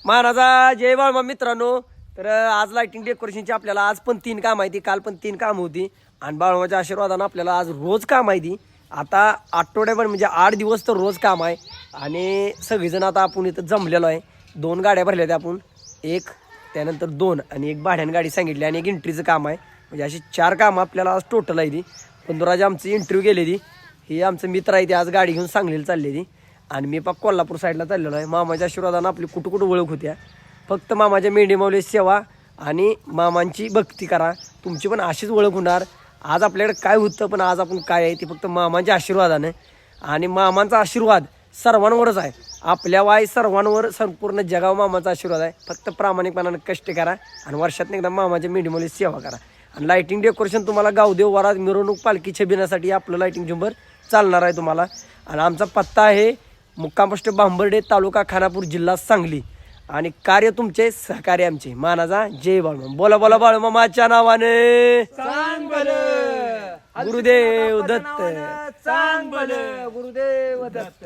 महाराजा जय बाळमा मित्रांनो. तर आज लाइटिंग डेकोरेशनची आपल्याला आज पण 3 काम आहे ती, काल पण 3 काम होती आणि बाळमाच्या आशीर्वादानं आपल्याला आज रोज काम आहे ती. आता आठवड्याभर म्हणजे 8 दिवस तर रोज काम आहे आणि सगळेजण आता आपण इथं जमलेलो आहे. 2 गाड्या भरल्या त्या आपण, एक त्यानंतर 2 आणि एक भाड्यानं गाडी सांगितली आणि एक एंट्रीचं काम आहे. म्हणजे अशी 4 कामं आपल्याला आज टोटल आहे ती. पंधराजी आमची इंटरव्ह्यू गेलेली, ही आमचं मित्र आहे ते आज गाडी घेऊन सांगलीला चाललेली आणि मी पाक कोल्हापूर साईडला चाललेलो आहे. मामाच्या आशीर्वादानं आपली कुठं कुठं ओळख होत्या. फक्त मामाच्या मेंढी माऊली सेवा आणि मामांची भक्ती करा, तुमची पण अशीच ओळख होणार. आज आपल्याकडे काय होतं पण आज आपण काय आहे ते फक्त मामांच्या आशीर्वादाने. आणि मामांचा आशीर्वाद सर्वांवरच आहे, आपल्या वाय सर्वांवर, संपूर्ण जगावर मामाचा आशीर्वाद आहे. फक्त प्रामाणिकपणाने कष्ट करा आणि वर्षात एकदा मामाच्या मेंढी माऊली सेवा करा. आणि लाइटिंग डेकोरेशन तुम्हाला गावदेव वरात मिरवणूक पालखी छबिण्यासाठी आपलं लाइटिंग झुंबर चालणार आहे तुम्हाला. आणि आमचा पत्ता आहे मुक्काम पोस्ट बांबर्डे, तालुका खानापूर, जिल्हा सांगली. आणि कार्य तुमचे, सहकार्य आमचे. मानाचा जय बाळमामा. बोला बोला बाळमामाच्या नावाने गुरुदेव दत्त. गुरुदेव दत्त.